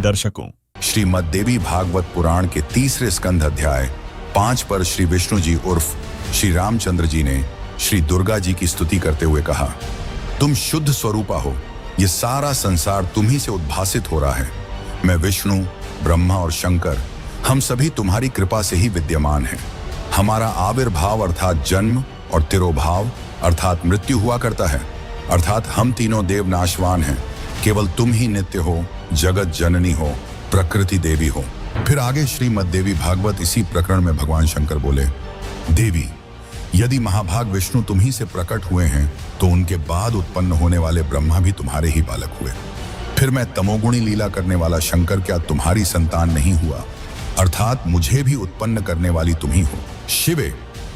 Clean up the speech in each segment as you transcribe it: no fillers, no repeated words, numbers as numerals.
दर्शकों, श्रीमद् देवी भागवत पुराण के तीसरे स्कंध अध्याय 5 पर श्री विष्णु जी उर्फ श्री रामचंद्र जी ने श्री दुर्गा जी की स्तुति करते हुए कहा, तुम शुद्ध स्वरूपा हो, ये सारा संसार तुम्ही से उद्भासित हो रहा है। मैं विष्णु, ब्रह्मा और शंकर, हम सभी तुम्हारी कृपा से ही विद्यमान हैं। हमारा आविर्भाव अर्थात जन्म और तिरोभाव अर्थात मृत्यु हुआ करता है, अर्थात हम तीनों देव नाशवान हैं। केवल तुम ही नित्य हो, जगत जननी हो, प्रकृति देवी हो। फिर आगे श्रीमद् देवी भागवत इसी प्रकरण में भगवान शंकर बोले, देवी, यदि महाभाग विष्णु तुम ही से प्रकट हुए हैं तो उनके बाद उत्पन्न होने वाले ब्रह्मा भी तुम्हारे ही बालक हुए। फिर मैं तमोगुणी लीला करने वाला शंकर क्या तुम्हारी संतान नहीं हुआ, अर्थात मुझे भी उत्पन्न करने वाली तुम ही हो। शिवे,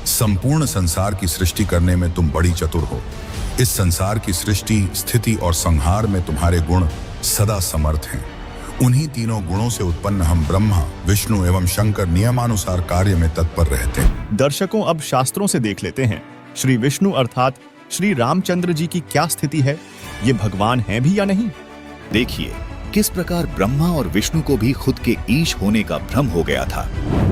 संपूर्ण संसार की सृष्टि करने में तुम बड़ी चतुर हो। इस संसार की सृष्टि, स्थिति और संहार में तुम्हारे गुण सदा समर्थ हैं। उन्हीं तीनों गुणों से उत्पन्न हम ब्रह्मा, विष्णु एवं शंकर नियमानुसार कार्य में तत्पर रहते हैं। दर्शकों, अब शास्त्रों से देख लेते हैं श्री विष्णु अर्थात श्री रामचंद्र जी की क्या स्थिति है। ये भगवान हैं भी या नहीं? देखिए किस प्रकार ब्रह्मा और विष्णु को भी खुद के ईश होने का भ्रम हो गया था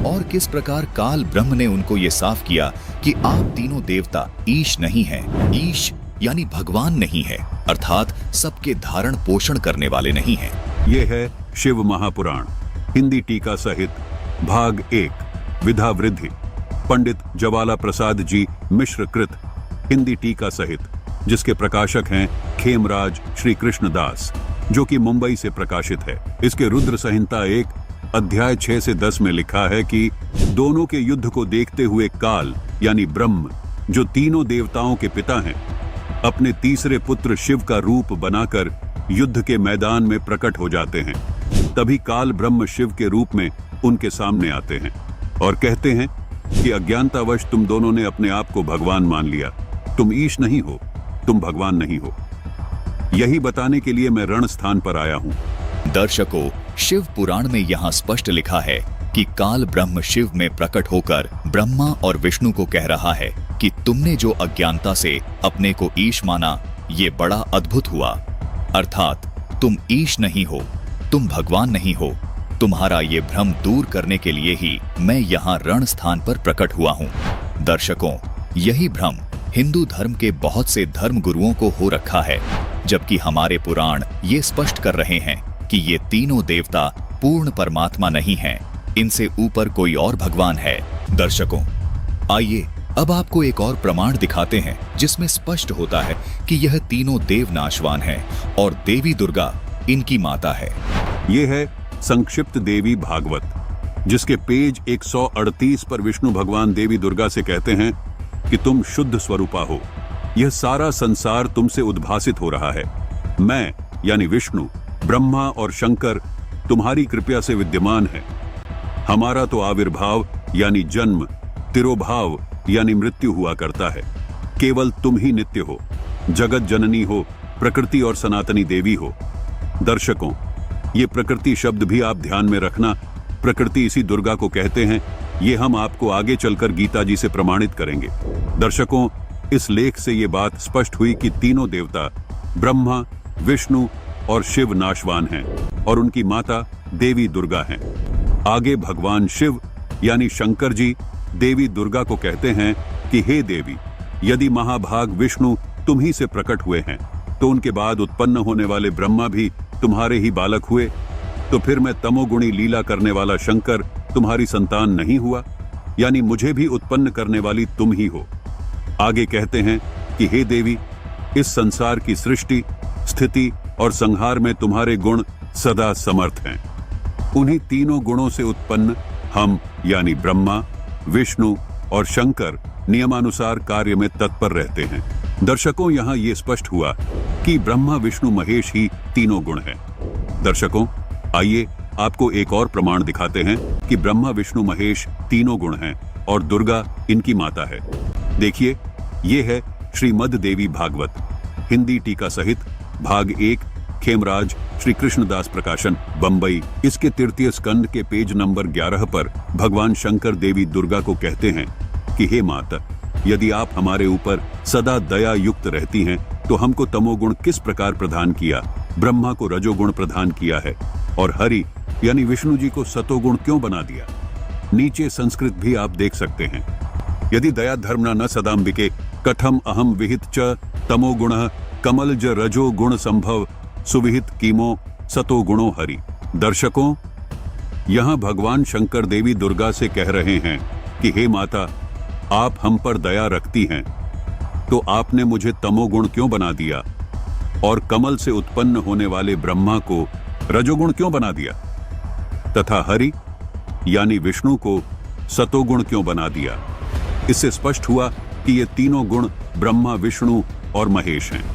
और किस प्रकार काल ब्रह्म ने उनको ये साफ किया कि आप तीनों देवता ईश नहीं हैं। ईश यानी भगवान नहीं है, अर्थात सबके धारण पोषण करने वाले नहीं हैं। ये है शिव महापुराण हिंदी टीका सहित भाग 1 विधा वृद्धि पंडित ज्वाला प्रसाद जी मिश्र कृत हिंदी टीका सहित, जिसके प्रकाशक हैं खेमराज श्री कृष्ण दास, जो कि मुंबई से प्रकाशित है। इसके रुद्र संहिता 1 अध्याय 6 से 10 में लिखा है कि दोनों के युद्ध को देखते हुए काल यानी ब्रह्म, जो तीनों देवताओं के पिता हैं, अपने तीसरे पुत्र शिव का रूप बनाकर युद्ध के मैदान में प्रकट हो जाते हैं। तभी काल ब्रह्म शिव के रूप में उनके सामने आते हैं और कहते हैं कि अज्ञानतावश तुम दोनों ने अपने आप को भगवान मान लिया। तुम ईश नहीं हो, तुम भगवान नहीं हो। यही बताने के लिए मैं रण स्थान पर आया हूं। दर्शकों, शिव पुराण में यहाँ स्पष्ट लिखा है कि काल ब्रह्म शिव में प्रकट होकर ब्रह्मा और विष्णु को कह रहा है कि तुमने जो अज्ञानता से अपने को ईश माना, ये बड़ा अद्भुत हुआ। अर्थात तुम ईश नहीं हो, तुम भगवान नहीं हो। तुम्हारा ये भ्रम दूर करने के लिए ही मैं यहाँ रण स्थान पर प्रकट हुआ हूँ। दर्शकों, यही भ्रम हिंदू धर्म के बहुत से धर्म गुरुओं को हो रखा है, जबकि हमारे पुराण ये स्पष्ट कर रहे हैं कि ये तीनों देवता पूर्ण परमात्मा नहीं हैं, इनसे ऊपर कोई और भगवान है। दर्शकों, आइए अब आपको एक और प्रमाण दिखाते हैं जिसमें स्पष्ट होता है कि यह तीनों देव नाशवान हैं और देवी दुर्गा इनकी माता है। ये है संक्षिप्त देवी भागवत, जिसके पेज 138 पर विष्णु भगवान देवी दुर्गा से कहते हैं कि तुम शुद्ध स्वरूपा हो, यह सारा संसार तुमसे उद्भासित हो रहा है। मैं यानी विष्णु, ब्रह्मा और शंकर तुम्हारी कृपया से विद्यमान है। हमारा तो आविर्भाव यानी जन्म, तिरोभाव यानी मृत्यु हुआ करता है। केवल तुम ही नित्य हो, जगत जननी हो, प्रकृति और सनातनी देवी हो। दर्शकों, ये प्रकृति शब्द भी आप ध्यान में रखना। प्रकृति इसी दुर्गा को कहते हैं। ये हम आपको आगे चलकर गीता जी से प्रमाणित करेंगे। दर्शकों, इस लेख से ये बात स्पष्ट हुई कि तीनों देवता ब्रह्मा, विष्णु और शिव नाशवान हैं और उनकी माता देवी दुर्गा हैं। आगे भगवान शिव यानी शंकर जी देवी दुर्गा को कहते हैं कि हे देवी, यदि महाभाग विष्णु तुम ही से प्रकट हुए हैं तो उनके बाद उत्पन्न होने वाले ब्रह्मा भी तुम्हारे ही बालक हुए, तो फिर मैं तमोगुणी लीला करने वाला शंकर तुम्हारी संतान नहीं हुआ, यानी मुझे भी उत्पन्न करने वाली तुम ही हो। आगे कहते हैं कि हे देवी, इस संसार की सृष्टि, स्थिति और संहार में तुम्हारे गुण सदा समर्थ हैं। उन्हीं तीनों गुणों से उत्पन्न हम यानी ब्रह्मा, विष्णु और शंकर नियमानुसार कार्य में तत्पर रहते हैं। दर्शकों, यहाँ ये स्पष्ट हुआ कि ब्रह्मा, विष्णु, महेश ही तीनों गुण हैं। दर्शकों, आइए आपको एक और प्रमाण दिखाते हैं कि ब्रह्मा, विष्णु, महेश तीनों गुण हैं और दुर्गा इनकी माता है। देखिए, ये है श्रीमद् देवी भागवत हिंदी टीका सहित भाग 1 खेमराज श्री कृष्णदास प्रकाशन बंबई। इसके तृतीय स्कंद के पेज नंबर 11 पर भगवान शंकर देवी दुर्गा को कहते हैं कि हे माता, यदि आप हमारे ऊपर सदा दया युक्त रहती हैं तो हमको तमोगुण किस प्रकार प्रदान किया, ब्रह्मा को रजोगुण प्रदान किया है, और हरि यानी विष्णु जी को सतोगुण क्यों बना दिया? नीचे संस्कृत भी आप देख सकते हैं। यदि दया धर्मना न सदाम्बिके कथम अहम विहित च तमो गुण कमलज रजो गुण संभव सुविहित कीमो सतो गुणो हरि। दर्शकों, यहां भगवान शंकर देवी दुर्गा से कह रहे हैं कि हे माता, आप हम पर दया रखती हैं, तो आपने मुझे तमोगुण क्यों बना दिया और कमल से उत्पन्न होने वाले ब्रह्मा को रजोगुण क्यों बना दिया तथा हरि यानी विष्णु को सतोगुण क्यों बना दिया? इससे स्पष्ट हुआ कि ये तीनों गुण ब्रह्मा, विष्णु और महेश हैं।